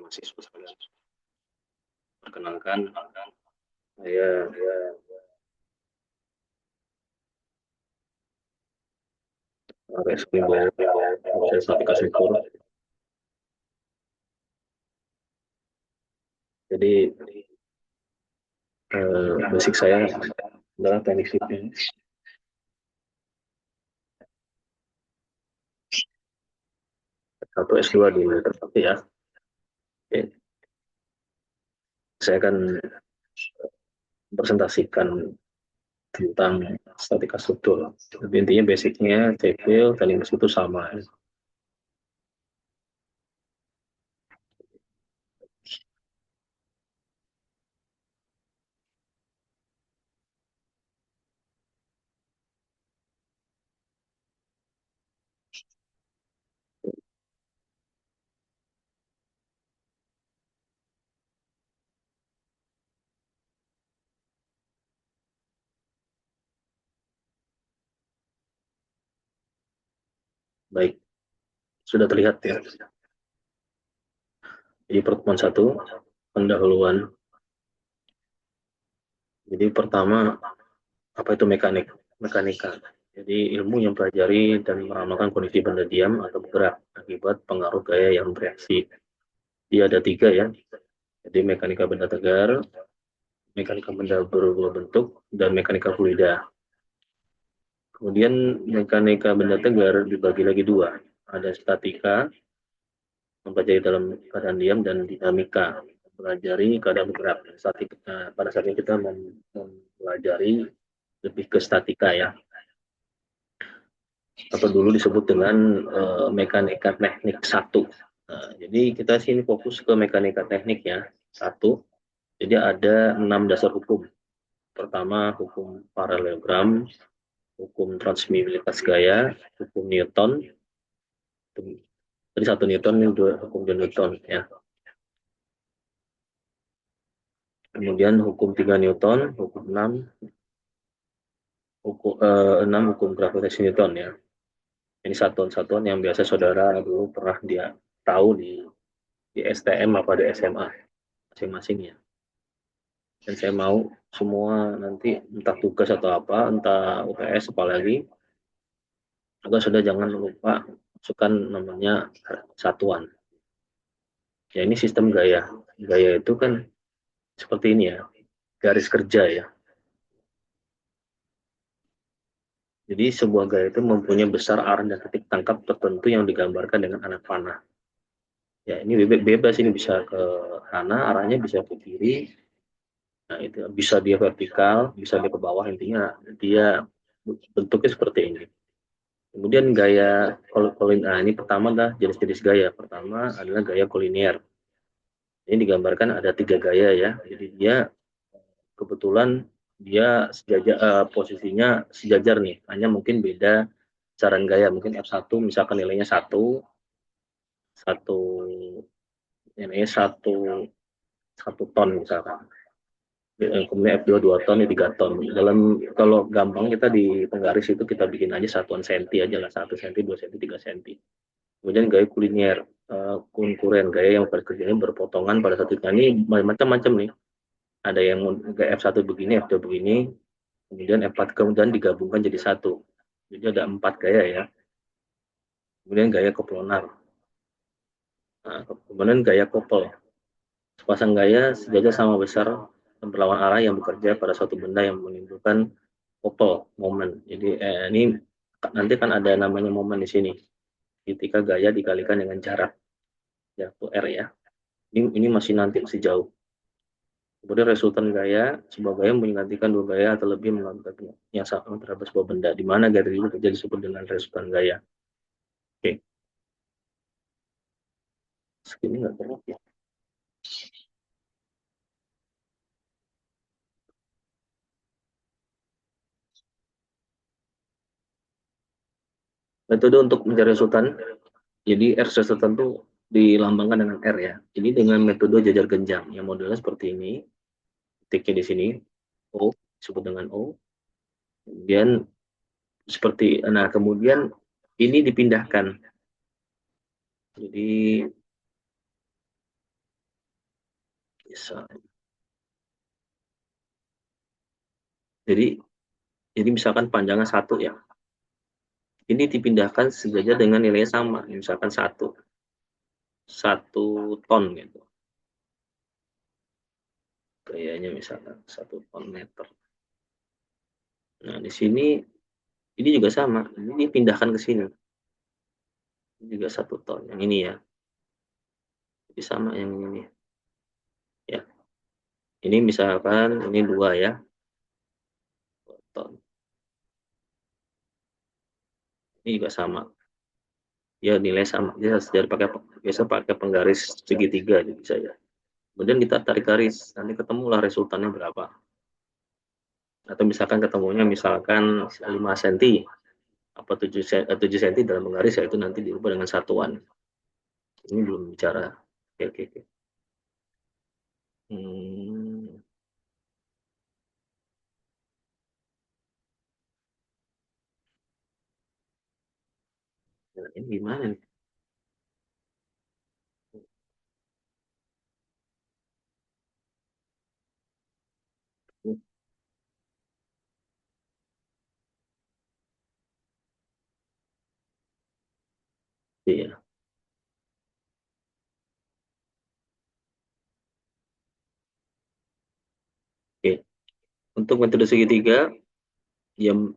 mahasiswa sekalian. Perkenalkan, saya Reski Bowo, saya aplikasi kur. Jadi basic saya adalah teknik sipil. Satu S2 di Trisakti ya. Oke. Saya akan presentasikan tentang statika struktur. Jadi intinya basicnya sipil dan industri itu sama. Baik, sudah terlihat ya. Di pertemuan 1, pendahuluan. Jadi pertama, apa itu mekanika? Jadi ilmu yang mempelajari dan meramalkan kondisi benda diam atau bergerak akibat pengaruh gaya yang bereaksi. Dia ada 3 ya. Jadi mekanika benda tegar, mekanika benda berubah bentuk, dan mekanika fluida. Kemudian mekanika benda tegar dibagi lagi 2. Ada statika, mempelajari dalam keadaan diam, dan dinamika, mempelajari keadaan bergerak. Pada saat ini kita mempelajari lebih ke statika ya, atau dulu disebut dengan mekanika teknik 1. Jadi kita sini fokus ke mekanika teknik ya, 1. Jadi ada 6 dasar hukum. Pertama, hukum paralelogram, hukum transmisibilitas gaya, hukum Newton. Jadi 1 Newton, ini 2 hukum Newton ya. Kemudian hukum 3 Newton, hukum 6 hukum gravitasi Newton ya. Ini satuan-satuan yang biasa saudara dulu pernah dia tahu di STM apa di SMA masing-masing ya. Dan saya mau semua nanti entah tugas atau apa, entah UTS apalagi, juga sudah jangan lupa masukkan namanya satuan. Ya ini sistem gaya. Gaya itu kan seperti ini ya, garis kerja ya. Jadi sebuah gaya itu mempunyai besar arah dan titik tangkap tertentu yang digambarkan dengan anak panah. Ya ini bebas, ini bisa ke kanan, arahnya bisa ke kiri. Nah itu bisa dia vertikal, bisa dia ke bawah, intinya dia bentuknya seperti ini. Kemudian gaya ini pertama adalah jenis-jenis gaya. Pertama adalah gaya kolinier. Ini digambarkan ada 3 gaya ya. Jadi dia kebetulan dia posisinya sejajar nih, hanya mungkin beda saran gaya. Mungkin F1 misalkan nilainya 1 nilainya 1 ton misalkan. Kemudian F2 2 ton, 3 ton. Kalau gampang kita di penggaris itu kita bikin aja satuan senti aja lah, 1 senti, 2 senti, 3 senti. Kemudian gaya kuliner, konkuren, gaya yang kerjanya berpotongan pada satu ini macam-macam nih. Ada yang gaya F1 begini, F2 begini, kemudian F4 kemudian digabungkan jadi 1. Jadi ada 4 gaya ya. Kemudian gaya koplonar. Nah, kemudian gaya kopel. Sepasang gaya sejajar sama besar dan berlawan arah yang bekerja pada suatu benda yang menimbulkan kopel, momen. Jadi ini nanti kan ada namanya momen di sini. Ketika gaya dikalikan dengan jarak, yaitu R ya. Ini masih nanti, masih jauh. Kemudian resultan gaya, sebuah gaya menggantikan 2 gaya atau lebih melakukan yang sama terhadap sebuah benda, di mana gaya itu terjadi disebut dengan resultan gaya. Oke. Segini nggak perlu ya. Metode untuk mencari resultan, jadi R resultan itu dilambangkan dengan R ya. Ini dengan metode jajar genjang, yang modelnya seperti ini. Titiknya di sini, O, disebut dengan O. Kemudian kemudian ini dipindahkan. Jadi Bisa. Jadi jadi misalkan panjangnya satu ya, ini dipindahkan sejajar dengan nilainya sama, misalkan satu ton gitu, gayanya misalkan 1 ton meter. Nah di sini ini juga sama, ini pindahkan ke sini, ini juga 1 ton, yang ini ya, jadi sama yang ini nih, ya. Ini misalkan ini 2 ya, 2 ton, ini juga sama, ya nilai sama, dia sejarah pakai biasa pakai penggaris segitiga gitu bisa ya. Kemudian kita tarik garis, nanti ketemulah resultannya berapa. Atau misalkan ketemunya misalkan 5 senti, apa 7 senti dalam menggaris, ya itu nanti diubah dengan satuan. Ini belum bicara. Oke, oke, oke. Hmm, nah, ini gimana nih? Iya, oke. Untuk metode segitiga yang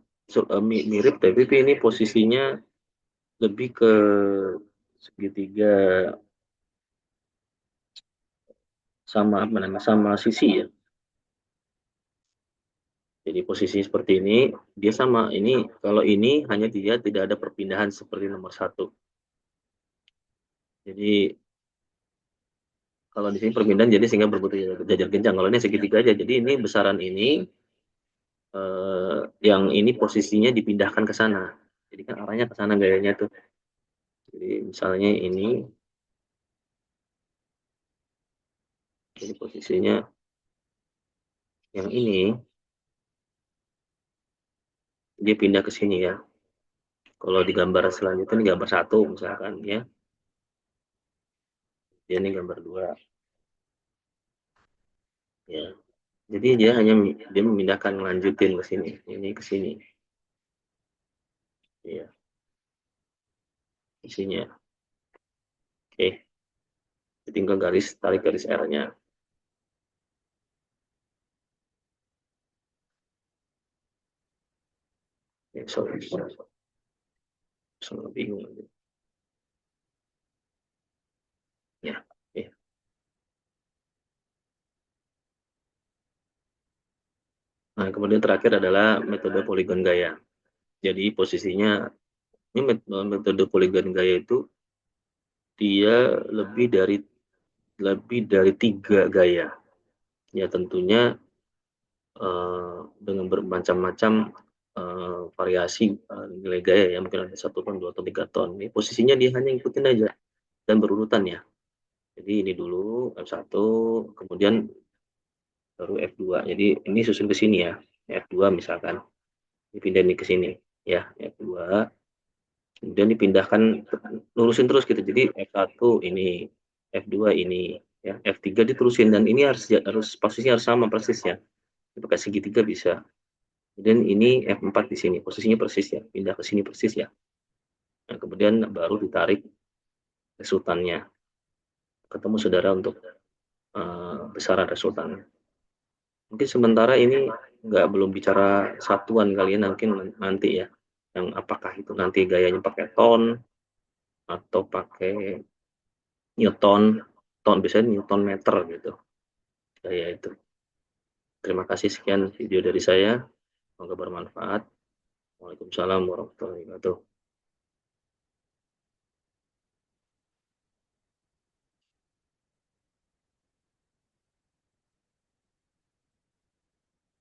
mirip, tapi ini posisinya lebih ke segitiga sama apa namanya, sama sisi ya. Jadi posisi seperti ini, dia sama. Ini kalau ini hanya dia tidak ada perpindahan seperti nomor satu. Jadi kalau di sini perpindahan jadi sehingga berbentuk jajar genjang. Kalau ini segitiga aja. Jadi ini besaran ini yang ini posisinya dipindahkan ke sana. Jadi kan arahnya ke sana gayanya tuh. Jadi misalnya ini, jadi posisinya yang ini dia pindah ke sini ya. Kalau di gambar selanjutnya ini gambar satu misalkan ya, dia ini gambar dua ya. Jadi dia hanya dia memindahkan, melanjutin ke sini, ini ke sini, ya, isinya. Oke, tinggal garis tarik garis R-nya. Ya, sorry, sorry, bingung. Ya, ya. Nah, kemudian terakhir adalah metode poligon gaya. Jadi posisinya ini metode poligon gaya itu dia lebih dari 3 gaya. Ya tentunya dengan bermacam-macam variasi nilai gaya ya, mungkin ada 1 ton, 2 ton, 3 ton. Ini posisinya dia hanya ikutin aja dan berurutan ya. Jadi ini dulu F1, kemudian baru F2. Jadi ini susun ke sini ya. F2 misalkan dipindah ini ke sini ya, F2. Kemudian dipindahkan, lurusin terus gitu. Jadi F1 ini, F2 ini, ya, F3 diterusin, dan ini harus posisinya harus sama persis ya. Pakai segitiga bisa. Kemudian ini F4 di sini, posisinya persis ya, pindah ke sini persis ya. Nah, kemudian baru ditarik resultannya. Ketemu saudara untuk besaran resultannya. Mungkin sementara ini belum bicara satuan kalian, mungkin nanti ya. Yang apakah itu nanti gayanya pakai ton atau pakai Newton, biasanya Newton meter gitu. Gaya itu. Terima kasih, sekian video dari saya. Semoga bermanfaat. Waalaikumsalam warahmatullahi wabarakatuh.